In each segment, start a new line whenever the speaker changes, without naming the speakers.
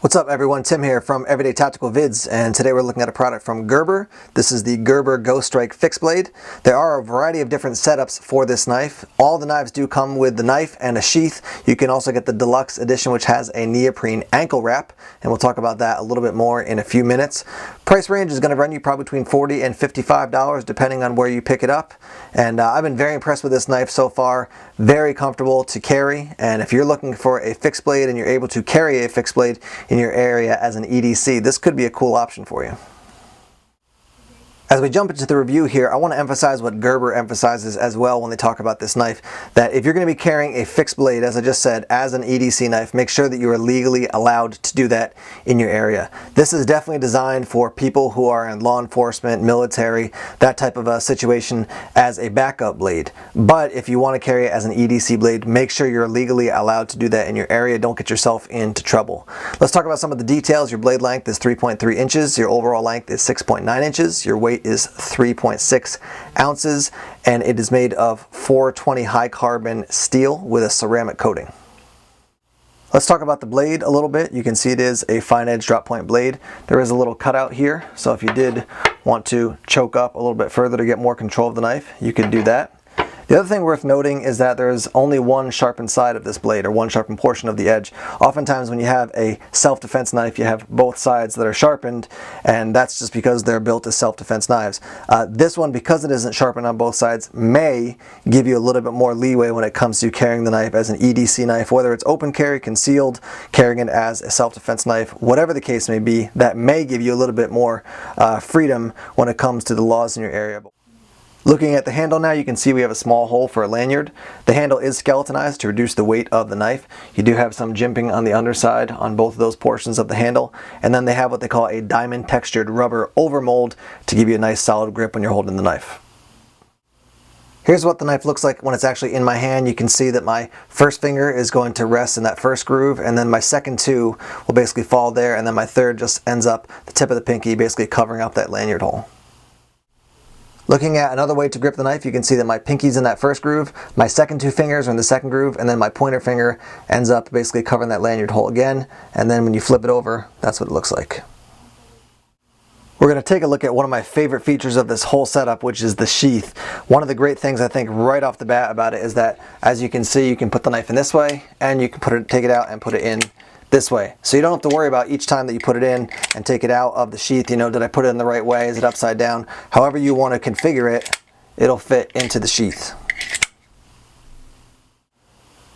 What's up everyone, Tim here from Everyday Tactical Vids, and today we're looking at a product from Gerber. This is the Gerber Ghostrike Fixed Blade. There are a variety of different setups for this knife. All the knives do come with the knife and a sheath. You can also get the deluxe edition, which has a neoprene ankle wrap, and we'll talk about that a little bit more in a few minutes. Price range is going to run you probably between $40 and $55 depending on where you pick it up, and I've been very impressed with this knife so far. Very comfortable to carry, and if you're looking for a fixed blade and you're able to carry a fixed blade in your area as an EDC, this could be a cool option for you. As we jump into the review here, I want to emphasize what Gerber emphasizes as well when they talk about this knife, that if you're going to be carrying a fixed blade, as I just said, as an EDC knife, make sure that you are legally allowed to do that in your area. This is definitely designed for people who are in law enforcement, military, that type of a situation as a backup blade. But if you want to carry it as an EDC blade, make sure you're legally allowed to do that in your area. Don't get yourself into trouble. Let's talk about some of the details. Your blade length is 3.3 inches. Your overall length is 6.9 inches. Your weight is 3.6 ounces, and it is made of 420 high carbon steel with a ceramic coating. Let's talk about the blade a little bit. You can see it is a fine edge drop point blade. There is a little cutout here, so if you did want to choke up a little bit further to get more control of the knife, you could do that. The other thing worth noting is that there is only one sharpened side of this blade, or one sharpened portion of the edge. Oftentimes when you have a self-defense knife, you have both sides that are sharpened, and that's just because they're built as self-defense knives. This one, because it isn't sharpened on both sides, may give you a little bit more leeway when it comes to carrying the knife as an EDC knife, whether it's open carry, concealed, carrying it as a self-defense knife, whatever the case may be, that may give you a little bit more freedom when it comes to the laws in your area. Looking at the handle now, you can see we have a small hole for a lanyard. The handle is skeletonized to reduce the weight of the knife. You do have some jimping on the underside on both of those portions of the handle, and then they have what they call a diamond textured rubber overmold to give you a nice solid grip when you're holding the knife. Here's what the knife looks like when it's actually in my hand. You can see that my first finger is going to rest in that first groove, and then my second two will basically fall there, and then my third just ends up the tip of the pinky, basically covering up that lanyard hole. Looking at another way to grip the knife, you can see that my pinky's in that first groove, my second two fingers are in the second groove, and then my pointer finger ends up basically covering that lanyard hole again, and then when you flip it over, that's what it looks like. We're going to take a look at one of my favorite features of this whole setup, which is the sheath. One of the great things I think right off the bat about it is that, as you can see, you can put the knife in this way, and you can take it out and put it in this way. So you don't have to worry about each time that you put it in and take it out of the sheath, you know, did I put it in the right way? Is it upside down? However you want to configure it, it'll fit into the sheath.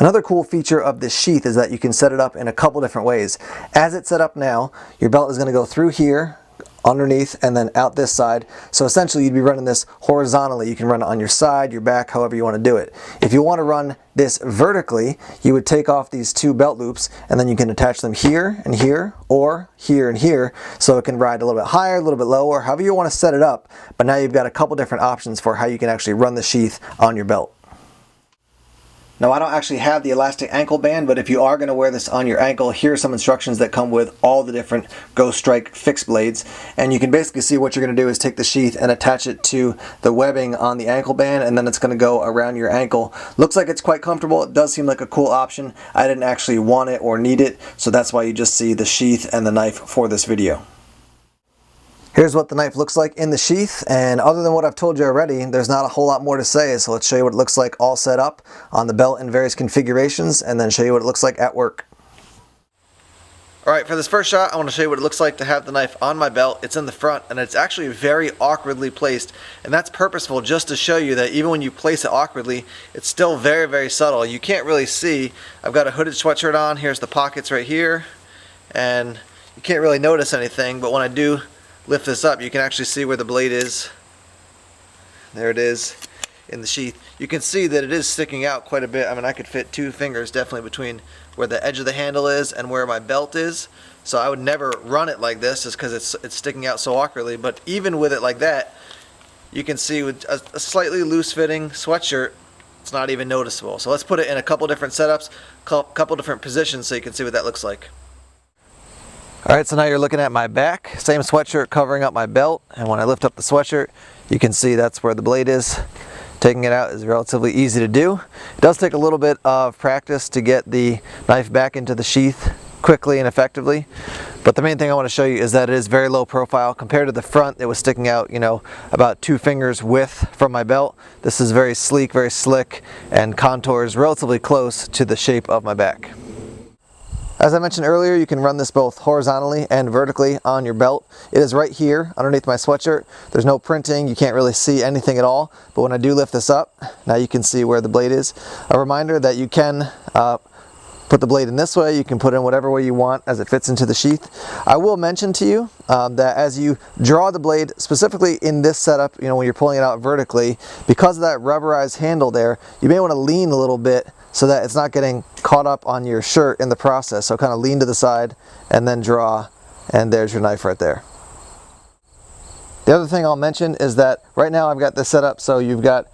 Another cool feature of this sheath is that you can set it up in a couple different ways. As it's set up now, your belt is going to go through here, underneath, and then out this side. So essentially you'd be running this horizontally. You can run it on your side, your back, however you want to do it. If you want to run this vertically, you would take off these two belt loops, and then you can attach them here and here, or here and here, so it can ride a little bit higher, a little bit lower, however you want to set it up. But now you've got a couple different options for how you can actually run the sheath on your belt. Now, I don't actually have the elastic ankle band, but if you are going to wear this on your ankle, here are some instructions that come with all the different Ghostrike fixed blades. And you can basically see what you're going to do is take the sheath and attach it to the webbing on the ankle band, and then it's going to go around your ankle. Looks like it's quite comfortable. It does seem like a cool option. I didn't actually want it or need it, so that's why you just see the sheath and the knife for this video. Here's what the knife looks like in the sheath, and other than what I've told you already, there's not a whole lot more to say, so let's show you what it looks like all set up on the belt in various configurations, and then show you what it looks like at work. Alright, for this first shot, I want to show you what it looks like to have the knife on my belt. It's in the front, and it's actually very awkwardly placed, and that's purposeful just to show you that even when you place it awkwardly, it's still very, very subtle. You can't really see. I've got a hooded sweatshirt on. Here's the pockets right here, and you can't really notice anything, but when I do lift this up, you can actually see where the blade is. There it is in the sheath. You can see that it is sticking out quite a bit. I mean, I could fit two fingers definitely between where the edge of the handle is and where my belt is. So I would never run it like this just because it's sticking out so awkwardly. But even with it like that, you can see with a slightly loose fitting sweatshirt, it's not even noticeable. So let's put it in a couple different setups, couple different positions so you can see what that looks like. Alright, so now you're looking at my back, same sweatshirt covering up my belt, and when I lift up the sweatshirt, you can see that's where the blade is. Taking it out is relatively easy to do. It does take a little bit of practice to get the knife back into the sheath quickly and effectively. But the main thing I want to show you is that it is very low profile compared to the front. It was sticking out, you know, about 2 fingers width from my belt. This is very sleek, very slick, and contours relatively close to the shape of my back. As I mentioned earlier, you can run this both horizontally and vertically on your belt. It is right here underneath my sweatshirt. There's no printing, you can't really see anything at all, but when I do lift this up, now you can see where the blade is. A reminder that you can put the blade in this way, you can put it in whatever way you want as it fits into the sheath. I will mention to you that as you draw the blade, specifically in this setup, you know, when you're pulling it out vertically, because of that rubberized handle there, you may want to lean a little bit so that it's not getting caught up on your shirt in the process. So kind of lean to the side and then draw, and there's your knife right there. The other thing I'll mention is that right now I've got this set up so you've got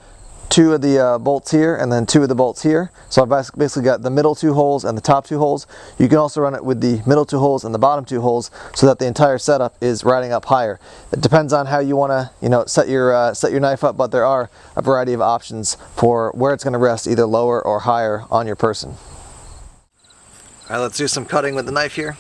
2 of the bolts here and then 2 of the bolts here. So I've basically got the middle 2 holes and the top 2 holes. You can also run it with the middle 2 holes and the bottom 2 holes so that the entire setup is riding up higher. It depends on how you want to, you know, set your knife up, but there are a variety of options for where it's going to rest, either lower or higher on your person. All right, let's do some cutting with the knife here.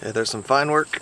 Yeah, there's some fine work.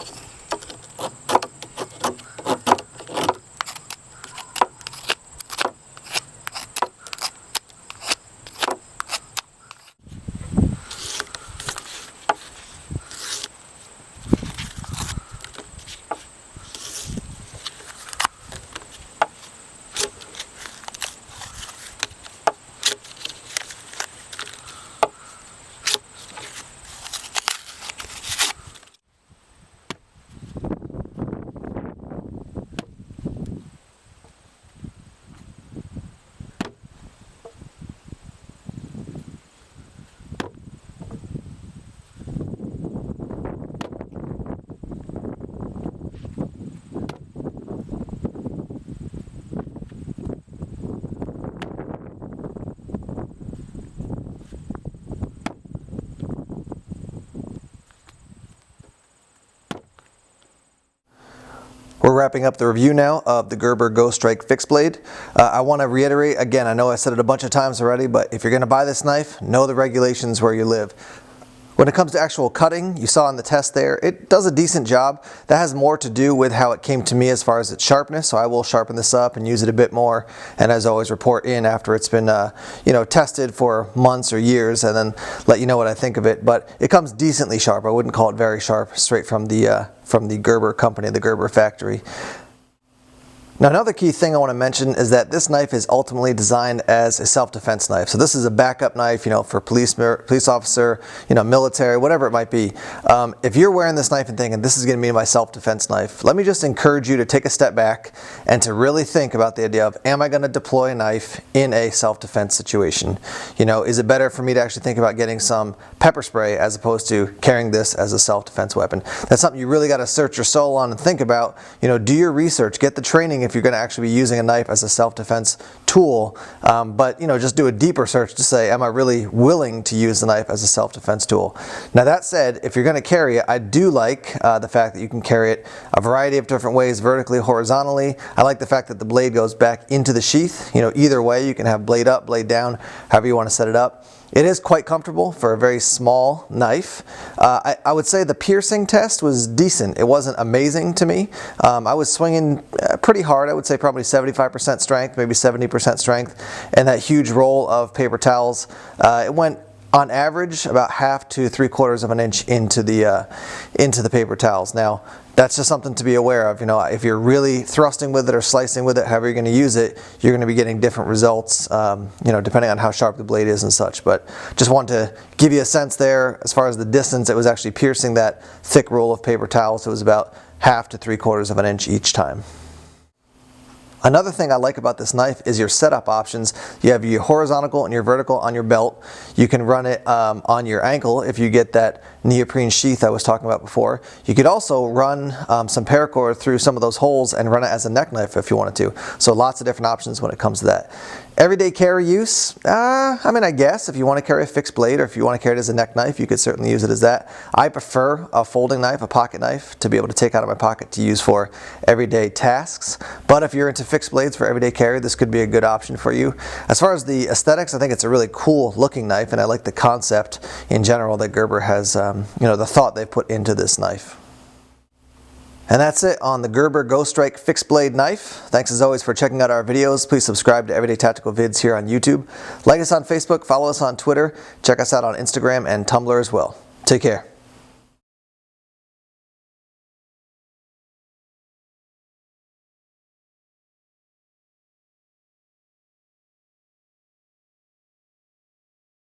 We're wrapping up the review now of the Gerber Ghostrike Fixed Blade. I want to reiterate again, I know I said it a bunch of times already, but if you're going to buy this knife, know the regulations where you live. When it comes to actual cutting, you saw in the test there, it does a decent job. That has more to do with how it came to me as far as its sharpness, so I will sharpen this up and use it a bit more, and as always report in after it's been you know, tested for months or years, and then let you know what I think of it. But it comes decently sharp. I wouldn't call it very sharp, straight from the Gerber company, the Gerber factory. Now, another key thing I want to mention is that this knife is ultimately designed as a self-defense knife. So this is a backup knife, you know, for police officer, you know, military, whatever it might be. If you're wearing this knife and thinking this is going to be my self-defense knife, let me just encourage you to take a step back and to really think about the idea of, am I going to deploy a knife in a self-defense situation? You know, is it better for me to actually think about getting some pepper spray as opposed to carrying this as a self-defense weapon? That's something you really got to search your soul on and think about. You know, do your research, get the training if you're going to actually be using a knife as a self-defense tool, but you know, just do a deeper search to say, am I really willing to use the knife as a self-defense tool? Now that said, if you're going to carry it, I do like the fact that you can carry it a variety of different ways, vertically, horizontally. I like the fact that the blade goes back into the sheath. You know, either way, you can have blade up, blade down, however you want to set it up. It is quite comfortable for a very small knife. I would say the piercing test was decent. It wasn't amazing to me. I was swinging pretty hard. I would say probably 75% strength, maybe 70% strength, and that huge roll of paper towels. It went on average about 1/2 to 3/4 of an inch into the paper towels. Now, that's just something to be aware of. You know, if you're really thrusting with it or slicing with it, however you're going to use it, you're going to be getting different results, you know, depending on how sharp the blade is and such. But just wanted to give you a sense there. As far as the distance, it was actually piercing that thick roll of paper towels. So it was about 1/2 to 3/4 of an inch each time. Another thing I like about this knife is your setup options. You have your horizontal and your vertical on your belt. You can run it on your ankle if you get that neoprene sheath I was talking about before. You could also run some paracord through some of those holes and run it as a neck knife if you wanted to. So lots of different options when it comes to that. Everyday carry use, I mean, I guess if you want to carry a fixed blade or if you want to carry it as a neck knife, you could certainly use it as that. I prefer a folding knife, a pocket knife, to be able to take out of my pocket to use for everyday tasks. But if you're into fixed blades for everyday carry, this could be a good option for you. As far as the aesthetics, I think it's a really cool looking knife, and I like the concept in general that Gerber has, the thought they've put into this knife. And that's it on the Gerber Ghostrike Fixed Blade knife. Thanks as always for checking out our videos. Please subscribe to Everyday Tactical Vids here on YouTube. Like us on Facebook, follow us on Twitter, check us out on Instagram and Tumblr as well. Take care.